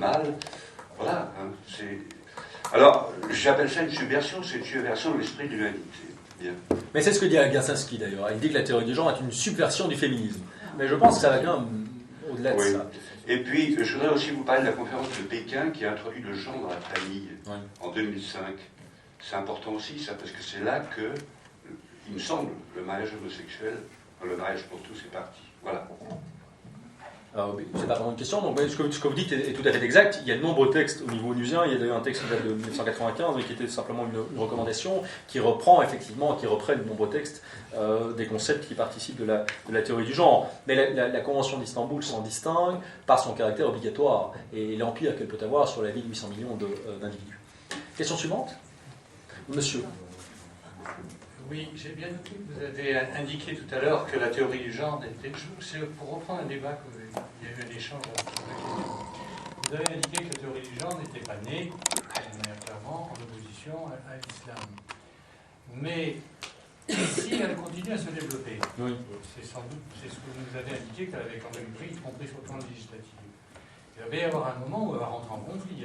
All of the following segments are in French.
mal. Voilà. Alors, j'appelle ça une subversion, c'est une subversion de l'esprit de l'humanité. Bien. Mais c'est ce que dit Agassinsky d'ailleurs. Il dit que la théorie du genre est une subversion du féminisme. Mais je pense que ça va bien au-delà de ça. Et puis, je voudrais aussi vous parler de la conférence de Pékin qui a introduit le genre dans la famille en 2005. C'est important aussi, ça, parce que c'est là que, il me semble, le mariage homosexuel, le mariage pour tous est parti. Voilà. C'est pas vraiment une question. Donc, ce que vous dites est tout à fait exact. Il y a de nombreux textes au niveau onusien. Il y a d'ailleurs un texte qui date de 1995, mais qui était simplement une recommandation qui reprend effectivement, qui reprend de nombreux textes des concepts qui participent de la théorie du genre. Mais la Convention d'Istanbul s'en distingue par son caractère obligatoire et l'empire qu'elle peut avoir sur la vie de 800 millions d'individus. Question suivante. Monsieur. Oui, j'ai bien noté que vous avez indiqué tout à l'heure que la théorie du genre n'était... C'est pour reprendre un débat qu'il y a eu un échange avec la question. Vous avez indiqué que la théorie du genre n'était pas née, clairement, en opposition à l'islam. Mais si elle continue à se développer, c'est sans doute ce que vous nous avez indiqué qu'elle avait quand même pris, y compris sur le plan législatif. Il va y avoir un moment où elle va rentrer en conflit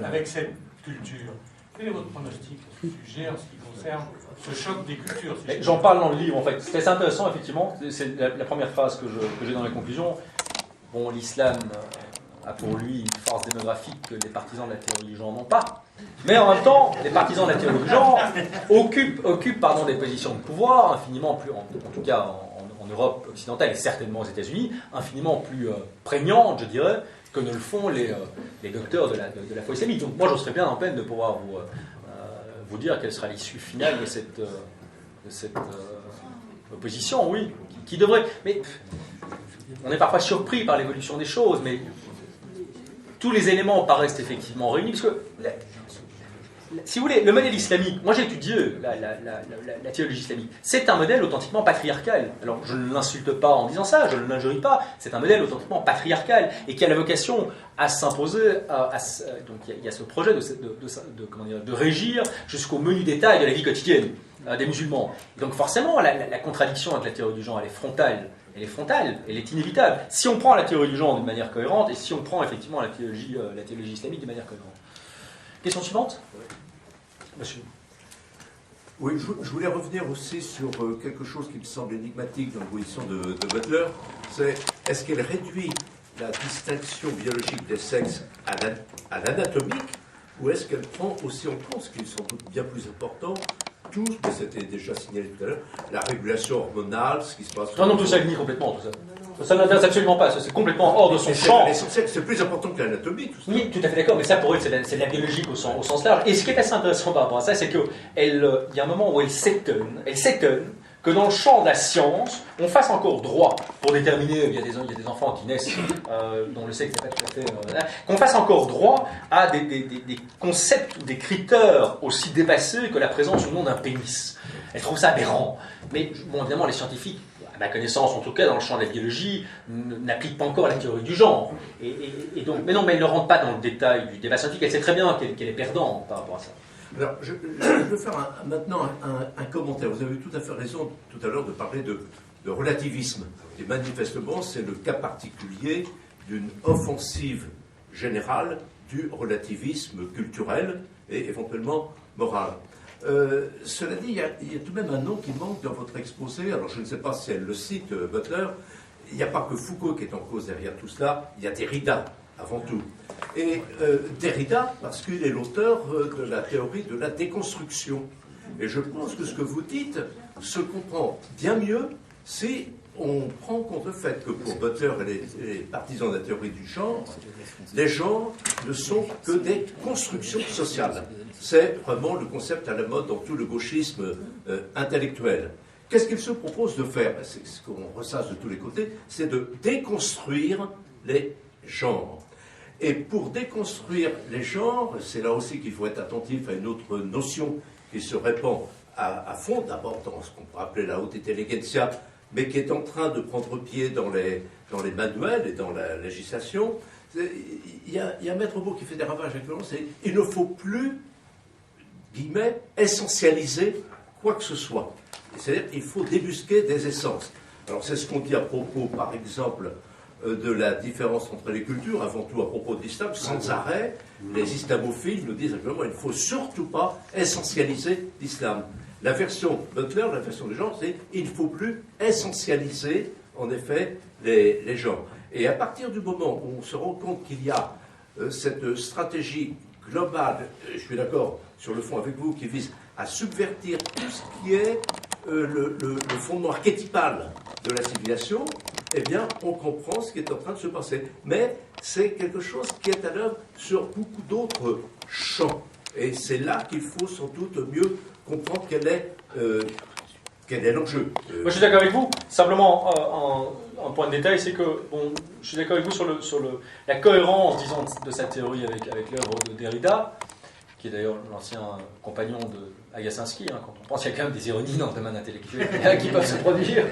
avec cette culture. Quel est votre pronostic sur ce sujet en ce qui concerne ce choc des cultures? J'en parle dans le livre, en fait. C'est assez intéressant, effectivement. C'est la première phrase que j'ai dans la conclusion. Bon, l'islam a pour lui une force démographique que les partisans de la théorie du genre n'ont pas. Mais en même temps, les partisans de la théorie du genre occupent des positions de pouvoir infiniment plus, en tout cas en Europe occidentale et certainement aux États-Unis, infiniment plus prégnantes, je dirais, que ne le font les docteurs de la foi islamique. Donc moi, je serais bien en peine de pouvoir vous dire quelle sera l'issue finale de cette opposition, oui, qui devrait... Mais on est parfois surpris par l'évolution des choses, mais tous les éléments paraissent effectivement réunis, parce que, si vous voulez, le modèle islamique, moi j'ai étudié la théologie islamique, c'est un modèle authentiquement patriarcal. Alors je ne l'insulte pas en disant ça, je ne l'injurie pas, c'est un modèle authentiquement patriarcal, et qui a la vocation à s'imposer, donc il y a ce projet de régir jusqu'au menu détail de la vie quotidienne des musulmans. Et donc forcément, la contradiction avec la théorie du genre, elle est frontale, elle est inévitable. Si on prend la théorie du genre d'une manière cohérente, et si on prend effectivement la théologie islamique de manière cohérente. Question suivante. Monsieur. Oui, je voulais revenir aussi sur quelque chose qui me semble énigmatique dans la position de Butler. C'est, est-ce qu'elle réduit la distinction biologique des sexes à l'anatomique, ou est-ce qu'elle prend aussi en compte, ce qui est sans doute bien plus important, tout, mais c'était déjà signalé tout à l'heure, la régulation hormonale, ce qui se passe... Non, tout ça nie complètement, tout ça. Ça ne l'intéresse absolument pas, c'est complètement hors de son champ. C'est plus important que l'anatomie, tout ça. Oui, tout à fait d'accord, mais ça pour elle, c'est de la biologique au sens large. Et ce qui est assez intéressant par rapport à ça, c'est qu'il y a un moment où elle s'étonne que dans le champ de la science, on fasse encore droit, pour déterminer, il y a des enfants qui naissent dont le sexe n'est pas tout à fait... qu'on fasse encore droit à des concepts, des critères aussi dépassés que la présence ou non d'un pénis. Elle trouve ça aberrant. Mais bon, évidemment, les scientifiques, à ma connaissance, en tout cas dans le champ de la biologie, n'appliquent pas encore la théorie du genre. Et donc, mais elle ne rentre pas dans le détail du débat scientifique. Elle sait très bien qu'elle est perdante par rapport à ça. Alors, je veux faire maintenant un commentaire. Vous avez tout à fait raison tout à l'heure de parler de relativisme. Et manifestement, c'est le cas particulier d'une offensive générale du relativisme culturel et éventuellement moral. Cela dit, il y a tout de même un nom qui manque dans votre exposé. Alors, je ne sais pas si elle le cite, Butler. Il n'y a pas que Foucault qui est en cause derrière tout cela. Il y a Derrida, avant tout. Et Derrida, parce qu'il est l'auteur de la théorie de la déconstruction. Et je pense que ce que vous dites se comprend bien mieux si on prend compte le fait que pour Butler et les partisans de la théorie du genre, les genres ne sont que des constructions sociales. C'est vraiment le concept à la mode dans tout le gauchisme intellectuel. Qu'est-ce qu'il se propose de faire? C'est ce qu'on ressasse de tous les côtés, c'est de déconstruire les genres. Et pour déconstruire les genres, c'est là aussi qu'il faut être attentif à une autre notion qui se répand à fond, d'abord dans ce qu'on pourrait appeler la haute intelligentsia, mais qui est en train de prendre pied dans les manuels et dans la législation. Il y a un maître mot qui fait des ravages actuellement, c'est il ne faut plus, guillemets, essentialiser quoi que ce soit. C'est-à-dire qu'il faut débusquer des essences. Alors c'est ce qu'on dit à propos, par exemple, de la différence entre les cultures, avant tout à propos de l'islam, sans arrêt, les islamophiles nous disent actuellement qu'il ne faut surtout pas essentialiser l'islam. La version Butler, la version des gens, c'est il ne faut plus essentialiser, en effet, les gens. Et à partir du moment où on se rend compte qu'il y a cette stratégie globale, je suis d'accord sur le fond avec vous, qui vise à subvertir tout ce qui est le fondement archétypal de la civilisation, eh bien, on comprend ce qui est en train de se passer. Mais c'est quelque chose qui est à l'œuvre sur beaucoup d'autres champs. Et c'est là qu'il faut sans doute mieux comprendre quel est l'enjeu. Moi, je suis d'accord avec vous. Simplement, un point de détail, c'est que bon, je suis d'accord avec vous sur la cohérence, disons, de sa théorie avec l'œuvre de Derrida, qui est d'ailleurs l'ancien compagnon de Agassinsky, hein, quand on pense qu'il y a quand même des ironies dans le domaine intellectuel qui peuvent se produire.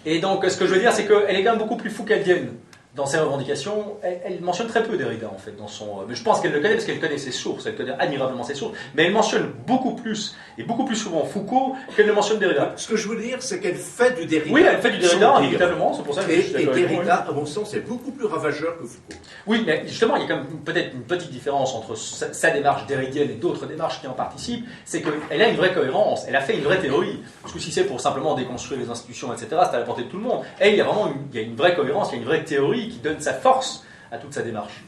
Et donc, ce que je veux dire, c'est qu'elle est quand même beaucoup plus foucaldienne dans ses revendications. Elle mentionne très peu Derrida, en fait, dans son... Mais je pense qu'elle le connaît parce qu'elle connaît ses sources, elle connaît admirablement ses sources, mais elle mentionne beaucoup plus, et beaucoup plus souvent Foucault, qu'elle ne mentionne Derrida. Ce que je veux dire, c'est qu'elle fait du Derrida. Oui, elle fait du Derrida, inévitablement, c'est pour ça que je suis d'accord avec vous. Et Derrida, à mon sens, est beaucoup plus ravageur que Foucault. Oui, mais justement, il y a quand même peut-être une petite différence entre sa démarche derridienne et d'autres démarches qui en participent, c'est qu'elle a une vraie cohérence, elle a fait une vraie théorie. Parce que si c'est pour simplement déconstruire les institutions, etc., c'est à la portée de tout le monde. Et il y a vraiment une vraie cohérence, il y a une vraie théorie qui donne sa force à toute sa démarche.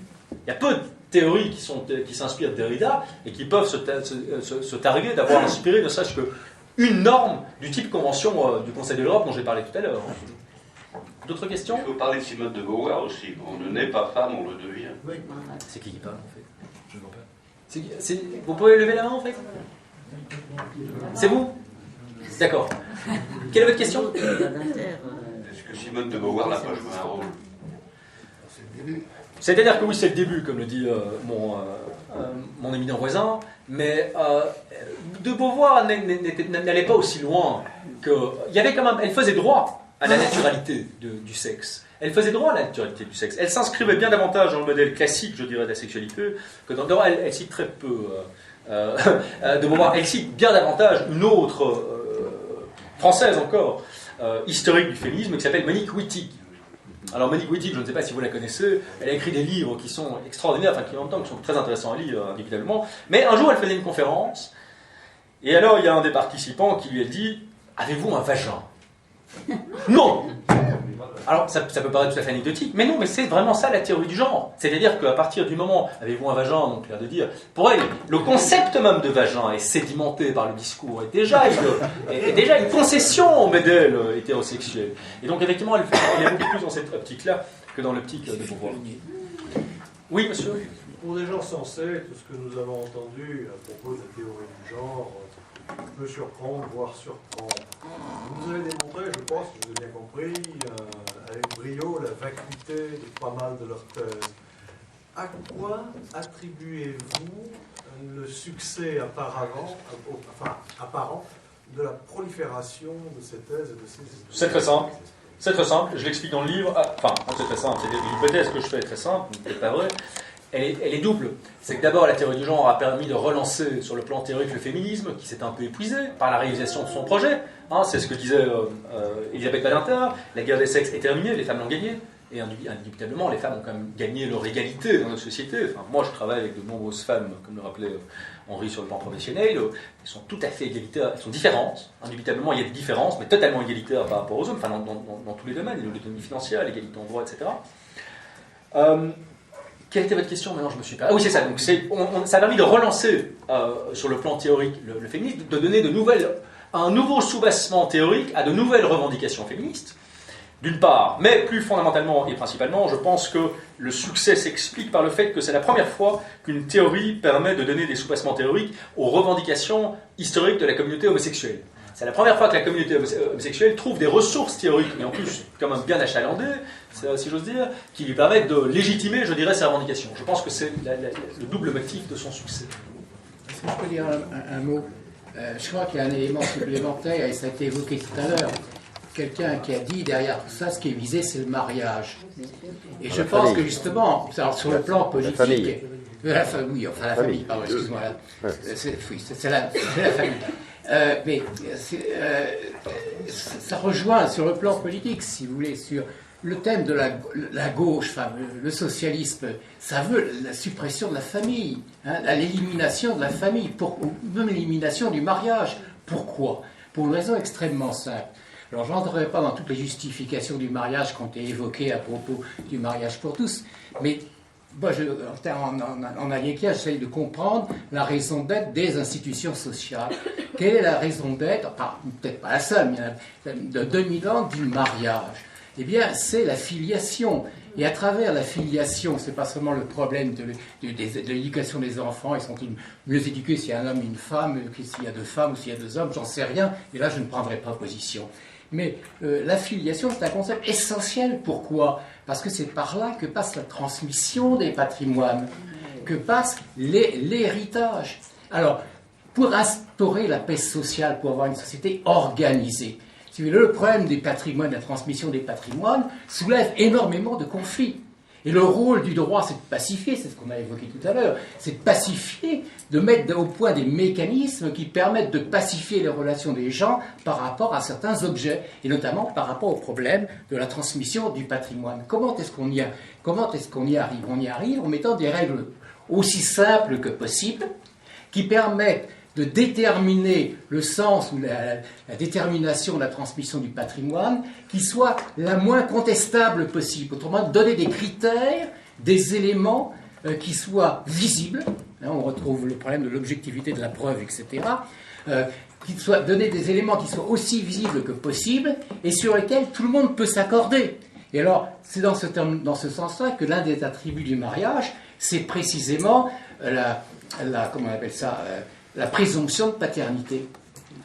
Il y a peu de théories qui s'inspirent de Derrida et qui peuvent se targuer d'avoir inspiré ne serait-ce qu'une norme du type convention du Conseil de l'Europe dont j'ai parlé tout à l'heure. D'autres questions? Il faut parler de Simone de Beauvoir aussi. On ne naît pas femme, on le devient. Oui. C'est qui parle en fait? Je ne vois pas. Vous pouvez lever la main en fait? C'est vous? D'accord. Quelle est votre question? Est-ce que Simone de Beauvoir n'a pas joué un rôle? C'est-à-dire que oui, c'est le début, comme le dit mon éminent voisin, mais de Beauvoir n'allait pas aussi loin que... Il y avait quand même... Elle faisait droit à la naturalité du sexe. Elle faisait droit à la naturalité du sexe. Elle s'inscrivait bien davantage dans le modèle classique, je dirais, de la sexualité, que dans... Elle cite très peu de Beauvoir. Elle cite bien davantage une autre, française encore, historique du féminisme, qui s'appelle Monique Wittig. Alors Monique Wittig, je ne sais pas si vous la connaissez, elle a écrit des livres qui sont extraordinaires, enfin qui en même temps qui sont très intéressants à lire, évidemment. Mais un jour, elle faisait une conférence, et alors il y a un des participants qui lui a dit « Avez-vous un vagin ?» Non. Alors ça peut paraître tout à fait anecdotique, mais non, mais c'est vraiment ça la théorie du genre. C'est-à-dire qu'à partir du moment, avez-vous un vagin, donc l'air de dire, pour elle, le concept même de vagin est sédimenté par le discours, est déjà une concession au modèle hétérosexuel. Et donc effectivement, elle est beaucoup plus dans cette optique-là que dans l'optique de Beauvoir. Oui, monsieur. Pour des gens sensés, tout ce que nous avons entendu à propos de la théorie du genre peut surprendre, voire surprendre. Vous avez démontré, je pense, que vous avez bien compris, avec brio, la vacuité de pas mal de leurs thèses. À quoi attribuez-vous le succès apparent de la prolifération de ces thèses et de ces... C'est très simple. C'est très simple, je l'explique dans le livre. Enfin, c'est très simple, c'est l'hypothèse que je fais est très simple, c'est pas vrai. Elle est double. C'est que d'abord, la théorie du genre a permis de relancer sur le plan théorique le féminisme, qui s'est un peu épuisé par la réalisation de son projet. Hein, c'est ce que disait Elisabeth Badinter. La guerre des sexes est terminée, les femmes l'ont gagnée. Et indubitablement, les femmes ont quand même gagné leur égalité dans notre société. Enfin, moi, je travaille avec de nombreuses femmes, comme le rappelait Henri sur le plan professionnel. Elles sont tout à fait égalitaires. Elles sont différentes. Indubitablement, il y a des différences, mais totalement égalitaires par rapport aux hommes, enfin, dans tous les domaines, l'autonomie financière, l'égalité en droit, etc. Quelle était votre question? Maintenant, je me suis perdu. Ah oui, c'est ça. Donc, ça a permis de relancer sur le plan théorique le féminisme, de donner un nouveau soubassement théorique à de nouvelles revendications féministes, d'une part. Mais plus fondamentalement et principalement, je pense que le succès s'explique par le fait que c'est la première fois qu'une théorie permet de donner des soubassements théoriques aux revendications historiques de la communauté homosexuelle. C'est la première fois que la communauté homosexuelle trouve des ressources théoriques, mais en plus, quand même bien achalandées, si j'ose dire, qui lui permettent de légitimer, je dirais, ses revendications. Je pense que c'est le double motif de son succès. Est-ce que je peux dire un mot? Je crois qu'il y a un élément supplémentaire, et ça a été évoqué tout à l'heure. Quelqu'un qui a dit, derrière tout ça, ce qui est visé, c'est le mariage. Et je pense que justement, sur le plan politique... La famille. La famille, pardon, excuse-moi. C'est la famille. Mais ça rejoint sur le plan politique, si vous voulez, sur le thème de la gauche, enfin, le socialisme, ça veut la suppression de la famille, hein, l'élimination de la famille, ou même l'élimination du mariage. Pourquoi? Pour une raison extrêmement simple. Alors, je n'entrerai pas dans toutes les justifications du mariage qui ont été évoquées à propos du mariage pour tous, mais moi, en Aliékia, j'essaie de comprendre la raison d'être des institutions sociales. Quelle est la raison d'être, enfin, peut-être pas la seule, mais de 2000 ans du mariage? Eh bien, c'est la filiation. Et à travers la filiation, c'est pas seulement le problème de l'éducation des enfants, ils sont-ils mieux éduqués s'il y a un homme et une femme, que s'il y a 2 femmes ou s'il y a 2 hommes, j'en sais rien, et là je ne prendrai pas position. Mais la filiation, c'est un concept essentiel. Pourquoi? Parce que c'est par là que passe la transmission des patrimoines, que passe l'héritage. Alors, pour instaurer la paix sociale, pour avoir une société organisée, si vous voulez, le problème des patrimoines, de la transmission des patrimoines, soulève énormément de conflits. Et le rôle du droit, c'est de pacifier, c'est ce qu'on a évoqué tout à l'heure, c'est de pacifier, de mettre au point des mécanismes qui permettent de pacifier les relations des gens par rapport à certains objets, et notamment par rapport au problème de la transmission du patrimoine. Comment est-ce qu'on y arrive? On y arrive en mettant des règles aussi simples que possible, qui permettent de déterminer le sens ou la détermination de la transmission du patrimoine qui soit la moins contestable possible. Autrement, donner des critères, des éléments qui soient visibles. Hein, on retrouve le problème de l'objectivité de la preuve, etc. Donner des éléments qui soient aussi visibles que possible et sur lesquels tout le monde peut s'accorder. Et alors, c'est dans ce sens-là que l'un des attributs du mariage, c'est précisément comment on appelle ça, la présomption de paternité,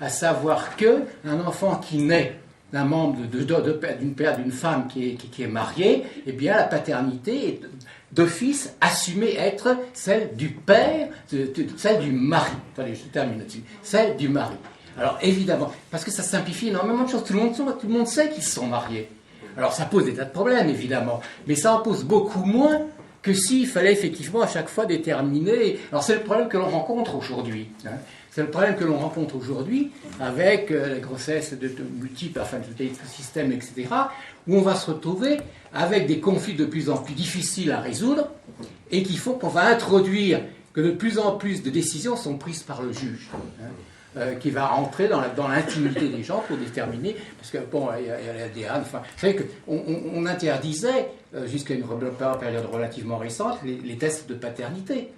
à savoir qu'un enfant qui naît d'un membre d'une femme qui est mariée, eh bien la paternité est d'office assumée être celle du père, celle du mari. Attendez, je termine là-dessus. Celle du mari. Alors évidemment, parce que ça simplifie énormément de choses. Tout le monde sait qu'ils sont mariés. Alors ça pose des tas de problèmes, évidemment, mais ça en pose beaucoup moins que s'il fallait effectivement à chaque fois déterminer. Alors c'est le problème que l'on rencontre aujourd'hui. Hein. C'est le problème que l'on rencontre aujourd'hui avec la grossesse de multiples, enfin de systèmes, etc., où on va se retrouver avec des conflits de plus en plus difficiles à résoudre et qui font qu'on va introduire que de plus en plus de décisions sont prises par le juge. Hein. Qui va entrer dans l'intimité des gens pour déterminer, parce que bon, il y a l'ADN, enfin, vous savez qu'on interdisait, jusqu'à une période relativement récente, les tests de paternité.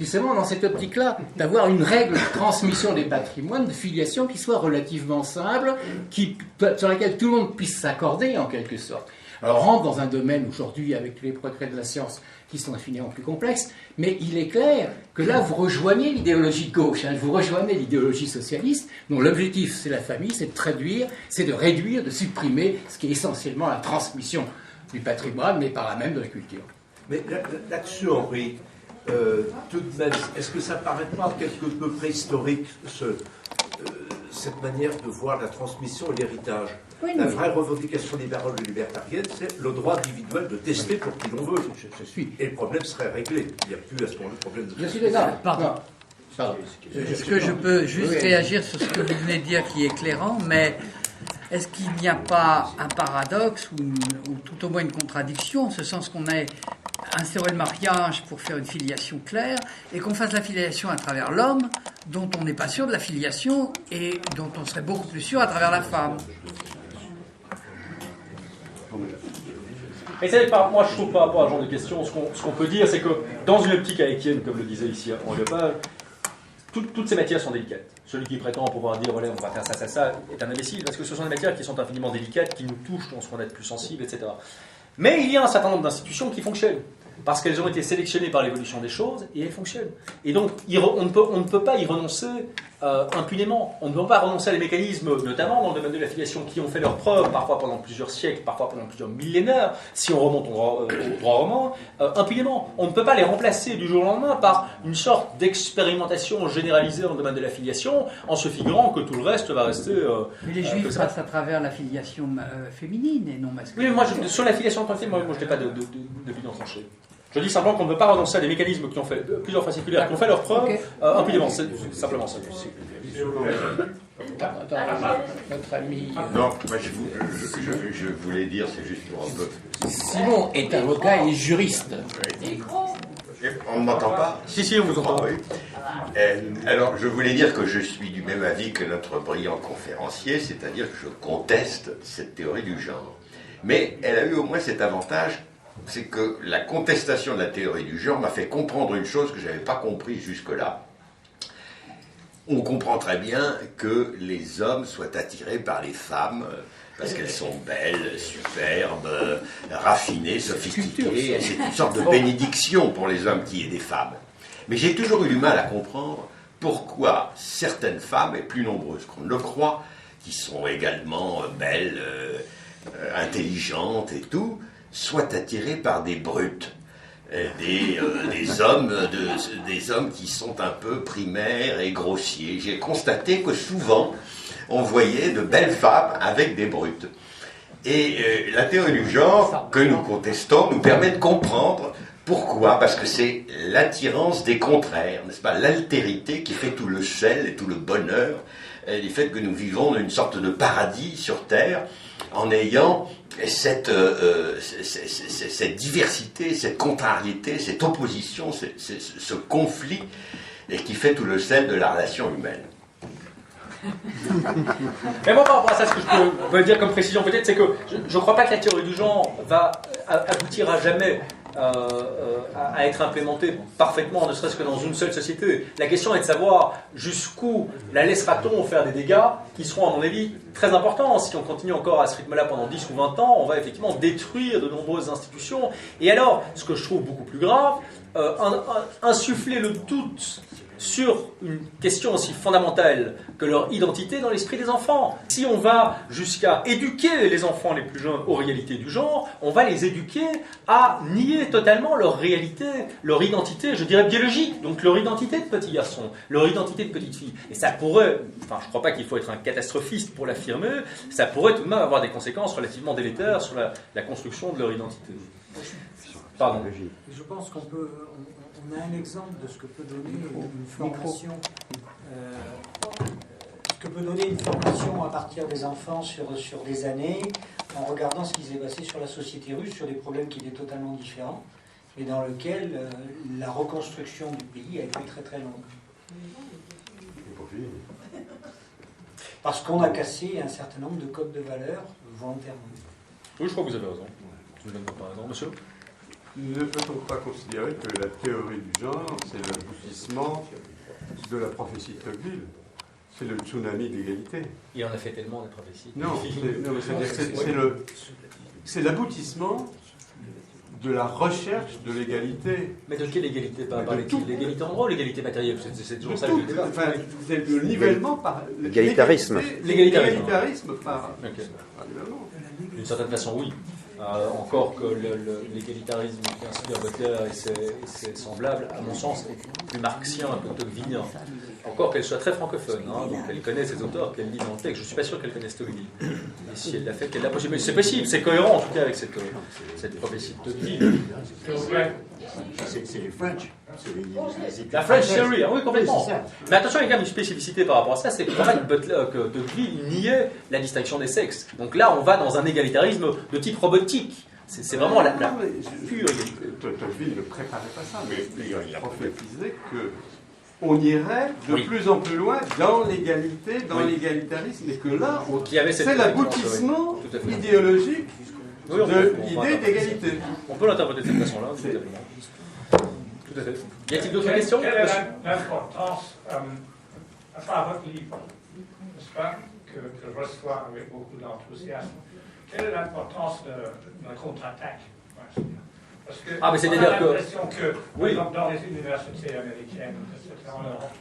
Justement, dans cette optique-là, d'avoir une règle de transmission des patrimoines, de filiation qui soit relativement simple, sur laquelle tout le monde puisse s'accorder en quelque sorte. Alors, on rentre dans un domaine aujourd'hui, avec tous les progrès de la science, qui sont infiniment plus complexes, mais il est clair que là, vous rejoignez l'idéologie de gauche, hein, vous rejoignez l'idéologie socialiste, dont l'objectif, c'est la famille, c'est de réduire, de supprimer ce qui est essentiellement la transmission du patrimoine, mais par là même de la culture. Mais là-dessus, Henri, tout de même, est-ce que ça ne paraît pas quelque peu préhistorique, cette manière de voir la transmission et l'héritage? Oui, la vraie revendication libérale ou libertarienne, c'est le droit individuel de tester pour qui l'on veut. Je suis. Et le problème serait réglé. Il n'y a plus à ce moment-là de problème de... Je suis d'accord. Pardon. Est-ce que je peux juste réagir sur ce que vous venez de dire qui est éclairant, mais est-ce qu'il n'y a pas un paradoxe ou tout au moins une contradiction, en ce sens qu'on ait instauré le mariage pour faire une filiation claire et qu'on fasse la filiation à travers l'homme, dont on n'est pas sûr de la filiation et dont on serait beaucoup plus sûr à travers la femme? Et c'est moi je trouve par rapport à ce genre de questions, ce qu'on peut dire, c'est que dans une optique haïtienne, comme le disait ici Henri Lepage, toutes ces matières sont délicates. Celui qui prétend pouvoir dire voilà, on va faire ça est un imbécile, parce que ce sont des matières qui sont infiniment délicates, qui nous touchent, dont on va être plus sensible, etc. Mais il y a un certain nombre d'institutions qui fonctionnent, parce qu'elles ont été sélectionnées par l'évolution des choses, et elles fonctionnent. Et donc, on ne peut pas y renoncer impunément. On ne peut pas renoncer à des mécanismes, notamment dans le domaine de l'affiliation, qui ont fait leurs preuves, parfois pendant plusieurs siècles, parfois pendant plusieurs millénaires, si on remonte au droit roman, impunément. On ne peut pas les remplacer du jour au lendemain par une sorte d'expérimentation généralisée dans le domaine de l'affiliation, en se figurant que tout le reste va rester... Mais les juifs passent à travers l'affiliation féminine et non masculine. Oui, mais moi, sur l'affiliation moi je n'ai pas de bilan tranché. Je dis simplement qu'on ne peut pas renoncer à des mécanismes qui ont fait plusieurs fois séculaires, qui ont fait leurs preuves impunément. C'est simplement ça. Notre ami. Non, moi je voulais dire, c'est juste pour un peu. Simon est avocat et juriste. On ne m'entend pas? Si, on vous entend. Oui. Alors, je voulais dire que je suis du même avis que notre brillant conférencier, c'est-à-dire que je conteste cette théorie du genre. Mais elle a eu au moins cet avantage, c'est que la contestation de la théorie du genre m'a fait comprendre une chose que je n'avais pas comprise jusque-là. On comprend très bien que les hommes soient attirés par les femmes parce qu'elles sont belles, superbes, raffinées, sophistiquées. C'est une sorte de bénédiction pour les hommes qu'il y ait des femmes. Mais j'ai toujours eu du mal à comprendre pourquoi certaines femmes, et plus nombreuses qu'on ne le croit, qui sont également belles, intelligentes et tout, soient attirées par des brutes. Des hommes qui sont un peu primaires et grossiers. J'ai constaté que souvent, on voyait de belles femmes avec des brutes. Et la théorie du genre que nous contestons nous permet de comprendre pourquoi. Parce que c'est l'attirance des contraires, n'est-ce pas? L'altérité qui fait tout le sel et tout le bonheur, du fait que nous vivons dans une sorte de paradis sur Terre, en ayant cette diversité, cette contrariété, cette opposition, ce conflit, et qui fait tout le sel de la relation humaine. Mais moi, par rapport à ça, ce que je peux dire comme précision peut-être, c'est que je ne crois pas que la théorie du genre va aboutir à jamais à être implémentée parfaitement, ne serait-ce que dans une seule société. La question est de savoir jusqu'où la laissera-t-on faire des dégâts qui seront, à mon avis, très importants. Si on continue encore à ce rythme-là pendant 10 ou 20 ans, on va effectivement détruire de nombreuses institutions. Et alors, ce que je trouve beaucoup plus grave, insuffler le doute sur une question aussi fondamentale que leur identité dans l'esprit des enfants. Si on va jusqu'à éduquer les enfants les plus jeunes aux réalités du genre, on va les éduquer à nier totalement leur réalité, leur identité, je dirais biologique, donc leur identité de petit garçon, leur identité de petite fille. Et ça pourrait, enfin je ne crois pas qu'il faut être un catastrophiste pour l'affirmer, ça pourrait tout de même avoir des conséquences relativement délétères sur la construction de leur identité. Pardon. Je pense qu'on peut... On a un exemple de ce que peut donner une formation, à partir des enfants sur des années, en regardant ce qui s'est passé sur la société russe, sur des problèmes qui étaient totalement différents, et dans lequel la reconstruction du pays a été très très longue. Parce qu'on a cassé un certain nombre de codes de valeurs volontairement. Oui, je crois que vous avez raison. Je ne donne pas raison, monsieur. Ne peut-on pas considérer que la théorie du genre, c'est l'aboutissement de la prophétie de Tocqueville? C'est le tsunami d'égalité. Il en a fait tellement des prophéties. C'est l'aboutissement de la recherche de l'égalité. Mais de quelle égalité? Pas l'égalité en droit ou l'égalité matérielle? C'est toujours ça le débat. Enfin, c'est le nivellement par... L'égalitarisme. L'égalitarisme par... D'une certaine façon, oui. Encore que l'égalitarisme qui inspire Butler et ses semblables, à mon sens, est plus marxien que tocquevillien. Encore qu'elle soit très francophone, donc elle connaît ses auteurs, qu'elle lit dans le texte. Je ne suis pas sûr qu'elle connaisse Tocqueville. Et si elle l'a fait, qu'elle l'a possible. C'est possible, c'est cohérent en tout cas avec cette prophétie de Tocqueville. C'est les French. La French Theory, oui, complètement. Mais attention, il y a quand même une spécificité par rapport à ça, c'est que Tocqueville niait la distinction des sexes. Donc là, on va dans un égalitarisme de type robotique. C'est vraiment la pure égalité. Tocqueville ne préparait pas ça, mais il a prophétisé qu'on irait de plus en plus loin dans l'égalité, dans l'égalitarisme, et que là, c'est l'aboutissement idéologique de l'idée d'égalité. On peut l'interpréter de cette façon-là, tout à fait. Y a-t-il d'autres questions? Quelle est l'importance, à part votre livre, n'est-ce pas, que je reçois avec beaucoup d'enthousiasme, quelle est l'importance de la contre-attaque? Parce que mais c'est-à-dire on a l'impression que, oui, dans les universités américaines, etc., en Europe,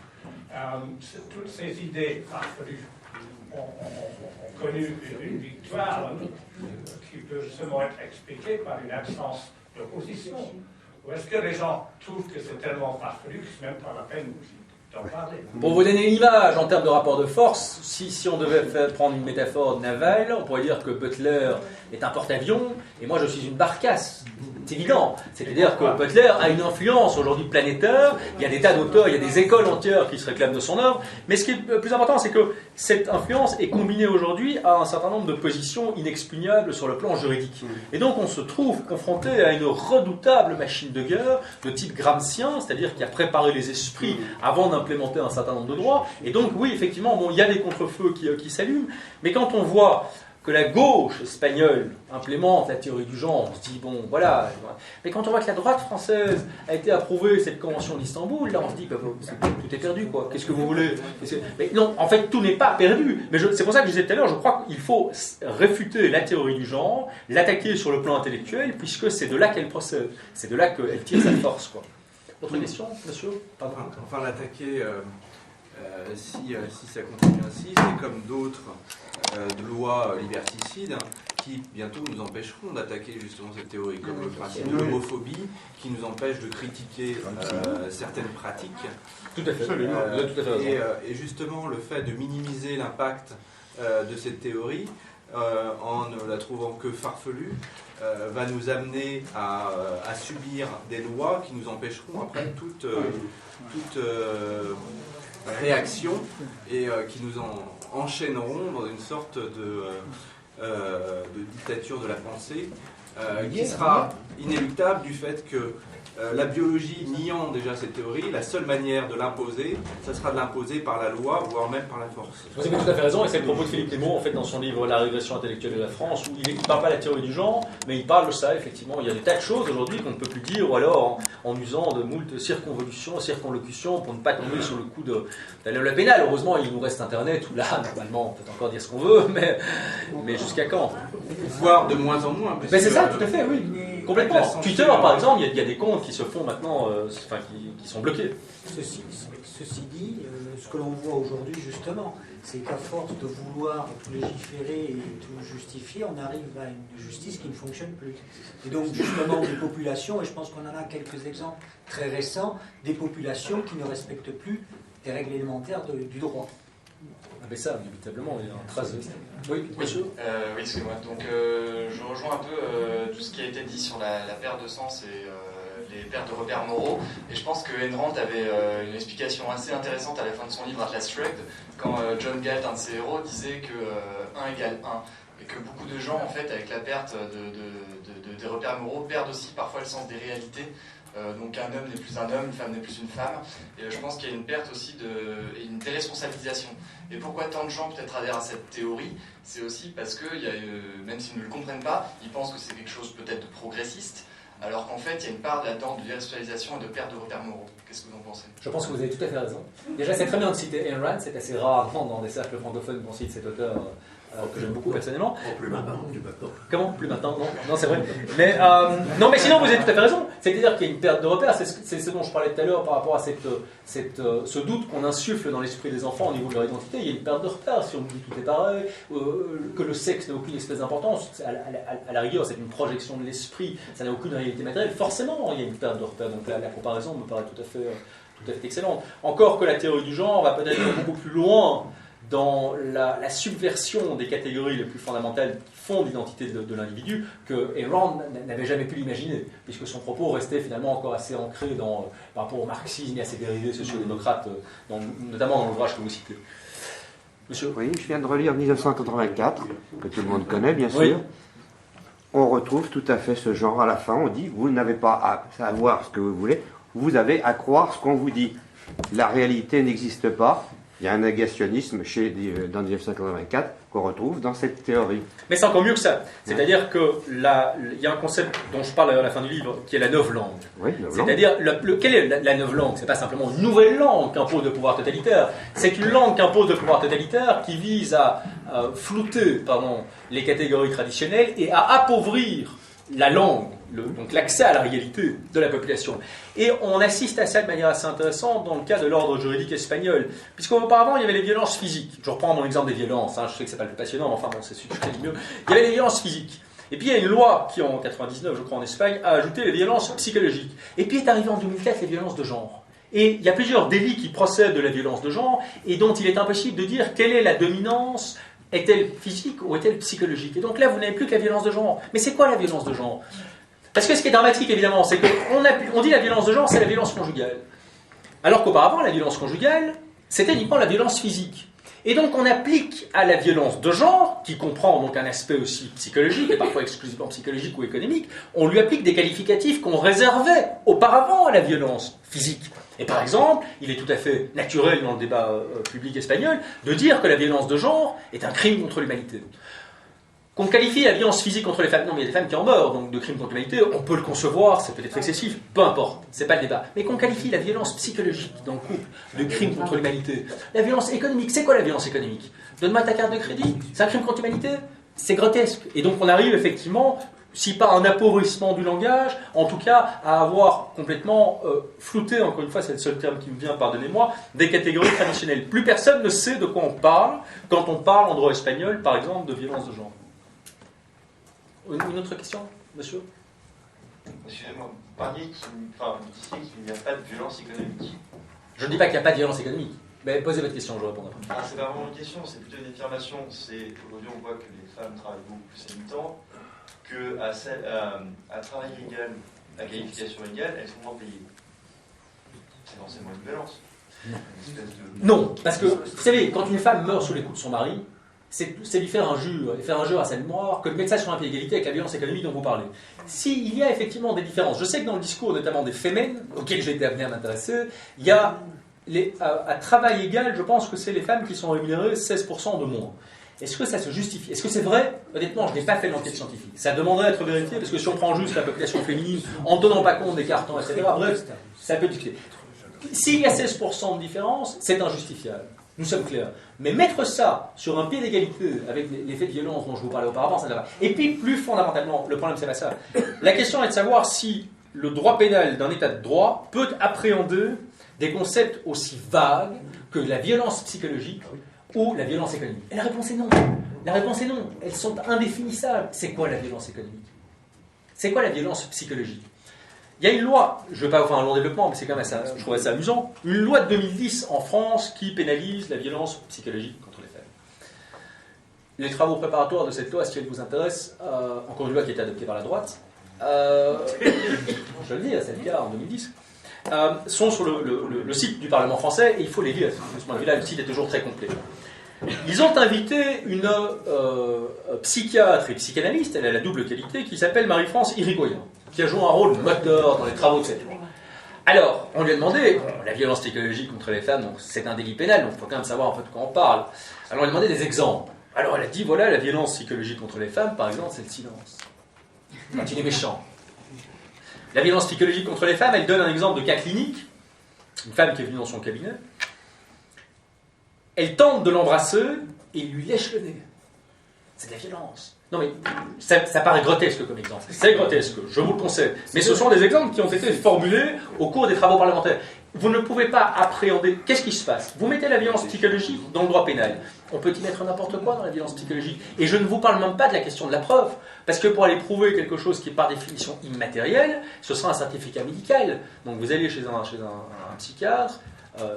toutes ces idées farfelues ont connu une victoire qui peut seulement être expliquée par une absence d'opposition. Ou est-ce que les gens trouvent que c'est tellement farfelu que c'est même pas la peine d'en parler? Pour vous donner une image en termes de rapport de force, si on devait prendre une métaphore navale, on pourrait dire que Butler est un porte-avions et moi je suis une barcasse. C'est évident. C'est-à-dire que Butler a une influence aujourd'hui planétaire, il y a des tas d'auteurs, il y a des écoles entières qui se réclament de son œuvre, mais ce qui est le plus important, c'est que cette influence est combinée aujourd'hui à un certain nombre de positions inexpugnables sur le plan juridique. Et donc on se trouve confronté à une redoutable machine de guerre de type gramscien, c'est-à-dire qui a préparé les esprits avant d'implémenter un certain nombre de droits. Et donc oui, effectivement, bon, il y a des contre-feux qui s'allument, mais quand on voit que la gauche espagnole implémente la théorie du genre, on se dit, bon, voilà. Mais quand on voit que la droite française a été approuvée cette convention d'Istanbul, là on se dit, bah, tout est perdu, quoi. Qu'est-ce que vous voulez? Mais non, en fait, tout n'est pas perdu. Mais c'est pour ça que je disais tout à l'heure, je crois qu'il faut réfuter la théorie du genre, l'attaquer sur le plan intellectuel, puisque c'est de là qu'elle procède. C'est de là qu'elle tire sa force, quoi. Autre question, monsieur? Pardon. Enfin, l'attaquer, si ça continue ainsi, c'est comme d'autres de lois liberticides qui bientôt nous empêcheront d'attaquer justement cette théorie, comme le principe de l'homophobie qui nous empêche de critiquer certaines pratiques. Tout à fait, vous avez tout à fait raison. Et justement, le fait de minimiser l'impact de cette théorie en ne la trouvant que farfelue va nous amener à subir des lois qui nous empêcheront après toute réaction et qui nous enchaîneront dans une sorte de dictature de la pensée qui sera inéluctable du fait que la biologie niant déjà cette théorie, la seule manière de l'imposer, ça sera de l'imposer par la loi, voire même par la force. Vous avez tout à fait raison, et c'est le propos de Philippe Nemo, en fait, dans son livre La régression intellectuelle de la France, où il ne parle pas de la théorie du genre, mais il parle de ça, effectivement. Il y a des tas de choses aujourd'hui qu'on ne peut plus dire, ou alors en usant de moult circonvolutions, circonlocutions, pour ne pas tomber sur le coup de la loi pénale. Heureusement, il nous reste Internet, où là, normalement, on peut encore dire ce qu'on veut, mais jusqu'à quand? Voire de moins en moins. Mais c'est ça, tout à fait, oui. Complètement. Twitter, par exemple, il y a des comptes qui se font maintenant, qui sont bloqués. Ceci dit, ce que l'on voit aujourd'hui, justement, c'est qu'à force de vouloir tout légiférer et tout justifier, on arrive à une justice qui ne fonctionne plus. Et donc, justement, des populations, et je pense qu'on en a quelques exemples très récents, des populations qui ne respectent plus les règles élémentaires du droit. Mais ça, inévitablement, il y a une trace de... Oui, monsieur. Oui, excusez-moi. Donc, je rejoins un peu tout ce qui a été dit sur la perte de sens et les pertes de repères moraux. Et je pense que Ayn Rand avait une explication assez intéressante à la fin de son livre Atlas Shrugged, quand John Galt, un de ses héros, disait que 1 égale 1. Et que beaucoup de gens, en fait, avec la perte des repères moraux, perdent aussi parfois le sens des réalités. Donc un homme n'est plus un homme, une femme n'est plus une femme. Et je pense qu'il y a une perte aussi et une déresponsabilisation. Et pourquoi tant de gens peut-être adhèrent à cette théorie? C'est aussi parce que, même s'ils ne le comprennent pas, ils pensent que c'est quelque chose peut-être de progressiste, alors qu'en fait il y a une part là-dedans de déresponsabilisation et de perte de repères moraux. Qu'est-ce que vous en pensez? Je pense que vous avez tout à fait raison. Déjà, c'est très bien de citer Ayn Rand, c'est assez rarement dans des cercles francophones qu'on cite cet auteur que j'aime beaucoup personnellement. Plus maintenant. Comment? Plus maintenant? Non, c'est vrai. Mais, non, mais sinon, vous avez tout à fait raison. C'est-à-dire qu'il y a une perte de repères. C'est ce dont je parlais tout à l'heure par rapport à ce doute qu'on insuffle dans l'esprit des enfants au niveau de leur identité. Il y a une perte de repères. Si on nous dit tout est pareil, que le sexe n'a aucune espèce d'importance, à la rigueur, c'est une projection de l'esprit, ça n'a aucune réalité matérielle. Forcément, il y a une perte de repères. Donc la comparaison me paraît tout à fait excellente. Encore que la théorie du genre va peut-être beaucoup plus loin dans la subversion des catégories les plus fondamentales qui font l'identité de l'individu, que Ayn Rand n'avait jamais pu l'imaginer, puisque son propos restait finalement encore assez ancré par rapport au marxisme et à ses dérivés sociodémocrates, notamment dans l'ouvrage que vous citez. Monsieur? Oui, je viens de relire 1984, que tout le monde connaît, bien sûr. Oui. On retrouve tout à fait ce genre à la fin. On dit, vous n'avez pas à savoir ce que vous voulez, vous avez à croire ce qu'on vous dit. La réalité n'existe pas. Il y a un négationnisme dans 1984 qu'on retrouve dans cette théorie. Mais c'est encore mieux que ça. C'est-à-dire qu'il y a un concept dont je parle à la fin du livre, qui est la neuve langue. Oui, c'est-à-dire, quelle est la neuve langue? C'est pas simplement une nouvelle langue qu'impose le pouvoir totalitaire. C'est une langue qu'impose le pouvoir totalitaire qui vise à flouter les catégories traditionnelles et à appauvrir la langue, donc l'accès à la réalité de la population. Et on assiste à ça de manière assez intéressante dans le cas de l'ordre juridique espagnol, puisqu'auparavant il y avait les violences physiques. Je reprends mon exemple des violences, je sais que c'est pas le plus passionnant, mais enfin bon, c'est celui que je connais mieux. Il y avait les violences physiques. Et puis il y a une loi qui, en 99, je crois, en Espagne, a ajouté les violences psychologiques. Et puis est arrivé en 2004 les violences de genre. Et il y a plusieurs délits qui procèdent de la violence de genre, et dont il est impossible de dire quelle est la dominance. Est-elle physique ou est-elle psychologique? Et donc là, vous n'avez plus que la violence de genre. Mais c'est quoi la violence de genre? Parce que ce qui est dramatique, évidemment, c'est qu'on dit la violence de genre, c'est la violence conjugale. Alors qu'auparavant, la violence conjugale, c'était uniquement la violence physique. Et donc on applique à la violence de genre, qui comprend donc un aspect aussi psychologique, et parfois exclusivement psychologique ou économique, on lui applique des qualificatifs qu'on réservait auparavant à la violence physique. Et par exemple, il est tout à fait naturel dans le débat public espagnol de dire que la violence de genre est un crime contre l'humanité. Qu'on qualifie la violence physique contre les femmes, non mais il y a des femmes qui en meurent, donc de crimes contre l'humanité, on peut le concevoir, c'est peut-être excessif, peu importe, c'est pas le débat. Mais qu'on qualifie la violence psychologique dans le couple de crime contre l'humanité, la violence économique, c'est quoi la violence économique? Donne-moi ta carte de crédit, c'est un crime contre l'humanité? C'est grotesque. Et donc on arrive effectivement, si pas un appauvrissement du langage, en tout cas à avoir complètement flouté, encore une fois c'est le seul terme qui me vient, pardonnez-moi, des catégories traditionnelles. Plus personne ne sait de quoi on parle quand on parle en droit espagnol, par exemple, de violence de genre. Une autre question, monsieur? Excusez-moi, vous parliez qu'il n'y a pas de violence économique. Je ne dis pas qu'il n'y a pas de violence économique, mais posez votre question, je répondrai. Ah, c'est pas vraiment une question, c'est plutôt une affirmation. Aujourd'hui, on voit que les femmes travaillent beaucoup plus à mi-temps, qu'à travail égal, à qualification égale, elles sont moins payées. C'est forcément une violence. Non, parce que, vous savez, quand une femme meurt sous les coups de son mari, c'est lui faire injure à sa mémoire que de mettre ça sur un pied d'égalité avec la violence économique dont vous parlez. S'il y a effectivement des différences, je sais que dans le discours notamment des Femen, auxquels j'ai été amené à m'intéresser, il y a à travail égal, je pense que c'est les femmes qui sont rémunérées 16% de moins. Est-ce que ça se justifie? Est-ce que c'est vrai? Honnêtement, je n'ai pas fait l'enquête scientifique. Ça demanderait à être vérifié, parce que si on prend juste la population féminine, en ne tenant pas compte des cartons, etc., bref, ça peut discuter. S'il y a 16% de différence, c'est injustifiable. Nous sommes clairs. Mais mettre ça sur un pied d'égalité avec les faits de violence dont je vous parlais auparavant, ça ne va pas. Et puis, plus fondamentalement, le problème, c'est pas ça. La question est de savoir si le droit pénal d'un état de droit peut appréhender des concepts aussi vagues que la violence psychologique ou la violence économique. Et la réponse est non. La réponse est non. Elles sont indéfinissables. C'est quoi la violence économique? C'est quoi la violence psychologique? Il y a une loi, je ne vais pas vous faire un long développement, mais c'est quand même assez, je trouvais ça amusant, une loi de 2010 en France qui pénalise la violence psychologique contre les femmes. Les travaux préparatoires de cette loi, si elle vous intéresse, encore une loi qui a été adoptée par la droite, je le dis, c'est le cas en 2010, sont sur le site du Parlement français, et il faut les lire, de ce point de vue-là, le site est toujours très complet. Ils ont invité une psychiatre et psychanalyste, elle a la double qualité, qui s'appelle Marie-France Irigoyen, qui a joué un rôle moteur dans les travaux de cette loi. Alors, on lui a demandé, la violence psychologique contre les femmes, c'est un délit pénal, donc il faut quand même savoir un peu de quoi on parle. Alors on lui a demandé des exemples. Alors elle a dit, voilà, la violence psychologique contre les femmes, par exemple, c'est le silence. Quand il est méchant. La violence psychologique contre les femmes, elle donne un exemple de cas clinique. Une femme qui est venue dans son cabinet. Elle tente de l'embrasser et il lui lèche le nez. C'est de la violence. Non mais, ça paraît grotesque comme exemple. C'est grotesque, je vous le concède. Mais ce sont des exemples qui ont été formulés au cours des travaux parlementaires. Vous ne pouvez pas appréhender... Qu'est-ce qui se passe? Vous mettez la violence psychologique dans le droit pénal. On peut y mettre n'importe quoi dans la violence psychologique. Et je ne vous parle même pas de la question de la preuve. Parce que pour aller prouver quelque chose qui est par définition immatériel, ce sera un certificat médical. Donc vous allez chez un psychiatre,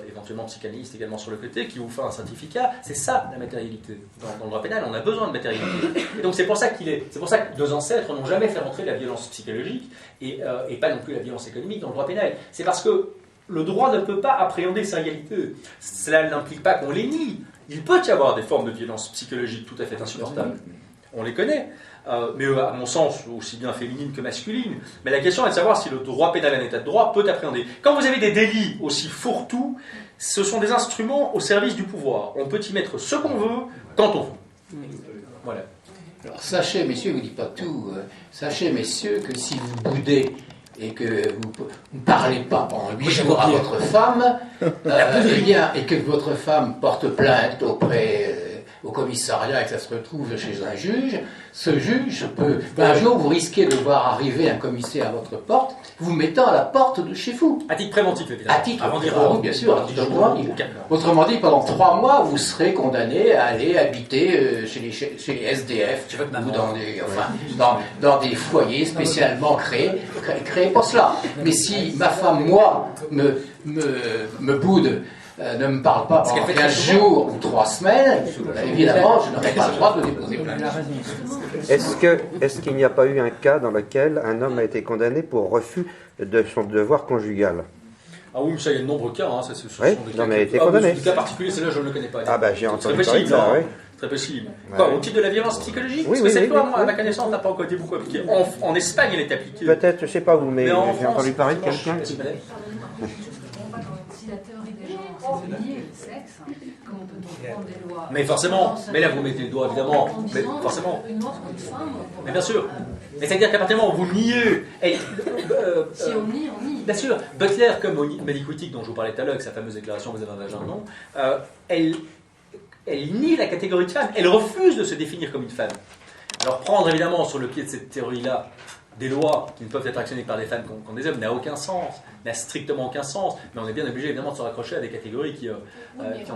éventuellement psychanalyste également sur le côté, qui vous fait un certificat. C'est ça la matérialité. Dans le droit pénal, on a besoin de matérialité. Et donc c'est pour ça que nos ancêtres n'ont jamais fait rentrer la violence psychologique et pas non plus la violence économique dans le droit pénal. C'est parce que le droit ne peut pas appréhender sa réalité. Cela n'implique pas qu'on les nie. Il peut y avoir des formes de violence psychologique tout à fait insupportables. On les connaît. Mais à mon sens, aussi bien féminine que masculine. Mais la question est de savoir si le droit pénal en état de droit peut appréhender. Quand vous avez des délits aussi fourre-tout, ce sont des instruments au service du pouvoir. On peut y mettre ce qu'on veut, quand on veut. Voilà. Alors sachez, messieurs, je ne vous dis pas tout, sachez, messieurs, que si vous boudez et que vous ne parlez pas en 8 jours à votre femme, et que votre femme porte plainte au commissariat et que ça se retrouve chez un juge, ce juge peut... Un jour, vous risquez de voir arriver un commissaire à votre porte, vous mettant à la porte de chez vous. À titre préventif, évidemment. À titre préventif, bien sûr. Autrement dit, pendant 3 mois, vous serez condamné à aller habiter chez les SDF ou dans des foyers spécialement créés pour cela. Mais si ma femme, moi, me boude ne me parle pas pendant 15 jours ou 3 semaines, évidemment, je n'aurai pas le droit de déposer plainte. Est-ce qu'il n'y a pas eu un cas dans lequel un homme a été condamné pour refus de son devoir conjugal? Ah oui, mais ça, il y a de nombreux cas. Hein, ça, ce sont Oui, des il en cas a été condamné. Des cas particuliers, celle-là, je ne le connais pas. Ah bah j'ai entendu très parler possible, de ça, oui. Très possible. Ouais. Quoi, au titre de la violence psychologique? Oui, Parce que oui, cette oui, loi, oui, moi, à ma oui. connaissance, n'a pas encore été beaucoup appliquée. En Espagne, elle est appliquée. Peut-être, je ne sais pas où, mais en j'ai France, entendu parler de effectivement, quelqu'un je sais qui... pas. Si la théorie des genres, c'est de nier le sexe, comment peut-on prendre des lois? Mais forcément, mais là vous mettez le doigt évidemment, mais disant forcément. Une mort pour une femme. Mais bien sûr. Mais c'est-à-dire qu'à partir du moment où vous niez. Si on nie, on nie. Bien sûr, Butler, comme au Médicotique dont je vous parlais tout à l'heure, avec sa fameuse déclaration vous avez un vagin, non, elle nie la catégorie de femme, elle refuse de se définir comme une femme. Alors prendre évidemment sur le pied de cette théorie-là des lois qui ne peuvent être actionnées que par des femmes contre des hommes n'a aucun sens, n'a strictement aucun sens, mais on est bien obligé évidemment de se raccrocher à des catégories qui en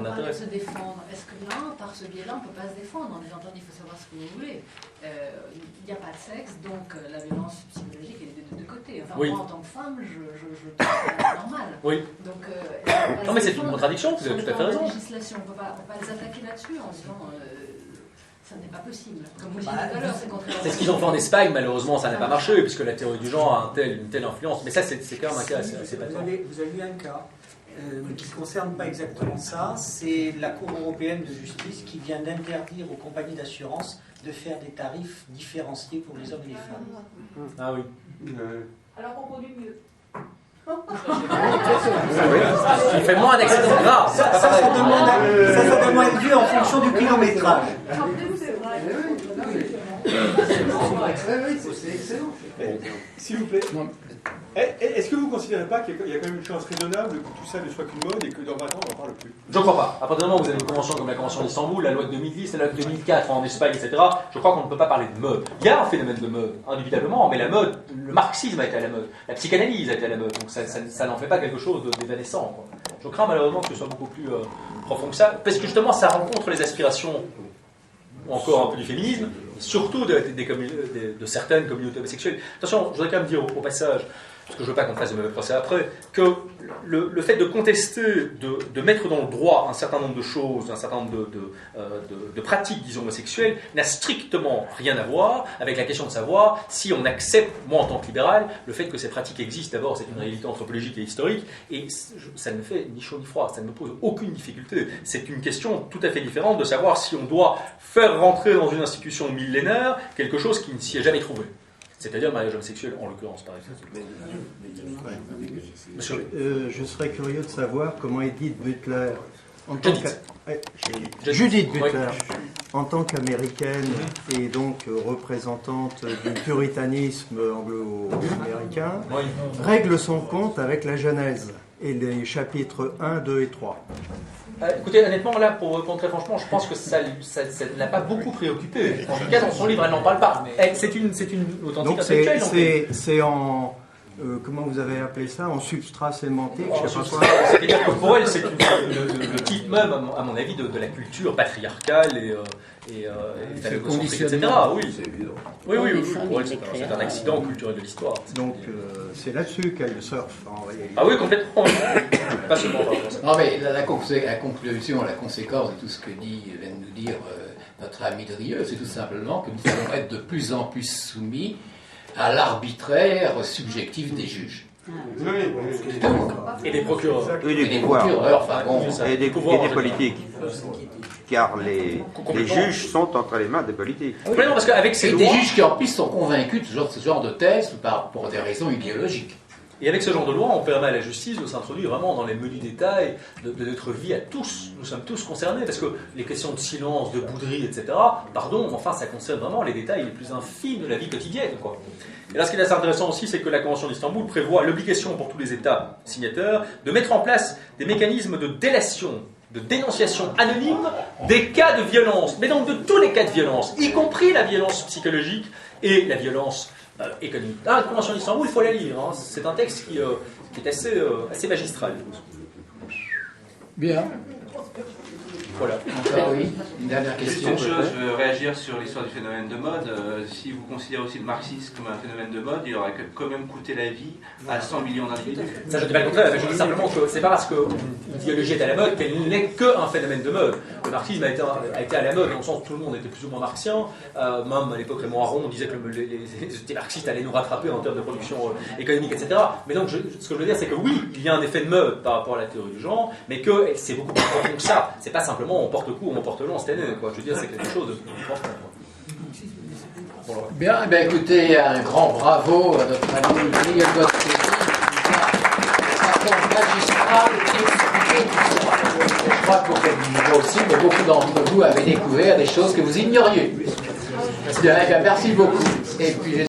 intéressent. Se défendre. Est-ce que là, par ce biais-là, on ne peut pas se défendre en disant attendez, il faut savoir ce que vous voulez. Il n'y a pas de sexe, donc la violence psychologique elle est des deux côtés. Enfin, oui. Moi, en tant que femme, je trouve ça normal. Oui. Donc, non, mais c'est une contradiction, vous avez tout à fait raison. Législation, on ne peut pas les attaquer là-dessus en disant. Ça n'est pas possible. Comme vous disiez tout à l'heure, c'est contraire. C'est ce qu'ils ont fait en Espagne, malheureusement, ça n'a pas marché, puisque la théorie du genre a une telle influence. Mais ça, c'est quand même un cas assez patent. Vous avez eu un cas qui ne concerne pas exactement ça, c'est la Cour européenne de justice qui vient d'interdire aux compagnies d'assurance de faire des tarifs différenciés pour les hommes et les femmes. Ah oui. Alors on produit mieux. On fait moins d'accidents graves. Ça demande dû en fonction du kilométrage. C'est excellent. S'il vous plaît, est-ce que vous ne considérez pas qu'il y a quand même une chance raisonnable que tout ça ne soit qu'une mode et que dans 20 ans on n'en parle plus? Je ne crois pas. À partir du moment où vous avez une convention comme la Convention d'Istanbul, la loi de 2010, la loi de 2004 en Espagne, etc., je crois qu'on ne peut pas parler de mode. Il y a un phénomène de mode, indubitablement, mais la mode, le marxisme a été à la mode, la psychanalyse a été à la mode, donc ça n'en fait pas quelque chose d'évanescent. Je crains malheureusement que ce soit beaucoup plus profond que ça, parce que justement ça rencontre les aspirations, ou encore un peu du féminisme, surtout de certaines communautés homosexuelles. Attention, je voudrais quand même dire au passage, parce que je ne veux pas qu'on fasse de mauvais procès après, que le fait de contester, de mettre dans le droit un certain nombre de choses, un certain nombre de pratiques, disons, homosexuelles, n'a strictement rien à voir avec la question de savoir si on accepte, moi en tant que libéral, le fait que ces pratiques existent. D'abord, c'est une réalité anthropologique et historique, et ça ne me fait ni chaud ni froid, ça ne me pose aucune difficulté. C'est une question tout à fait différente de savoir si on doit faire rentrer dans une institution millénaire quelque chose qui ne s'y est jamais trouvé. C'est-à-dire le mariage homosexuel, en l'occurrence, par exemple. Monsieur. Je serais curieux de savoir comment Edith Butler, Judith Butler, en tant qu'américaine et donc représentante du puritanisme anglo-américain, règle son compte avec la Genèse et les chapitres 1, 2 et 3. Écoutez, honnêtement, là, pour répondre très franchement, je pense que ça ne l'a pas beaucoup préoccupé. En tout cas, dans son livre, elle n'en parle pas. C'est une authentique intellectuelle. C'est en... comment vous avez appelé ça? En substrat sémantique, je sais pas quoi. C'est-à-dire que pour elle, c'est le type même, à mon avis, de la culture patriarcale et phallocentrique, etc. Oui, pour elle, c'est un accident culturel de l'histoire. Donc, c'est là-dessus qu'elle surfe, en réalité. Ah oui, complètement. Pas seulement par rapport à ça. Non, mais la conclusion, la conséquence de tout ce que vient de nous dire notre ami Drieux, c'est tout simplement que nous allons être de plus en plus soumis à l'arbitraire subjectif des juges. Et des procureurs. Et des procureurs, enfin bon, et des politiques. Car les juges sont entre les mains des politiques. Oui, non, parce qu'avec ces lois... des juges qui en plus sont convaincus de ce genre de thèse pour des raisons idéologiques. Et avec ce genre de loi, on permet à la justice de s'introduire vraiment dans les menus détails de notre vie à tous. Nous sommes tous concernés, parce que les questions de silence, de bouderie, etc., pardon, mais enfin, ça concerne vraiment les détails les plus infimes de la vie quotidienne, quoi. Et là, ce qui est assez intéressant aussi, c'est que la Convention d'Istanbul prévoit l'obligation pour tous les États signataires de mettre en place des mécanismes de délation, de dénonciation anonyme des cas de violence, mais donc de tous les cas de violence, y compris la violence psychologique et la violence économique. La Convention d'Istanbul, il faut la lire, hein. C'est un texte qui est assez magistral. Bien. Voilà. Encore, oui. Une dernière Juste question. une chose, je veux réagir sur l'histoire du phénomène de mode. Si vous considérez aussi le marxisme comme un phénomène de mode, il aurait quand même coûté la vie à 100 millions d'individus. Ça, je ne dis pas le contraire, mais je dis simplement que c'est pas parce qu'une idéologie est à la mode qu'elle n'est qu'un phénomène de mode. Le marxisme a été à la mode dans le sens où tout le monde était plus ou moins marxien. Même à l'époque, Raymond Aron disait que les marxistes allaient nous rattraper en termes de production économique, etc. Mais donc, ce que je veux dire, c'est que oui, il y a un effet de mode par rapport à la théorie du genre, mais que c'est beaucoup plus profond que ça. C'est pas simplement on porte court, on porte long cette année. Quoi. Je veux dire, c'est quelque chose de plus profond. Bon, bien, eh bien, écoutez, un grand bravo à notre ami Miguel Bosquet. Magistral, expliqué tout ça. Je crois que pour moi aussi, mais beaucoup d'entre vous avez découvert des choses que vous ignoriez. Bien, eh bien, merci beaucoup. Et puis,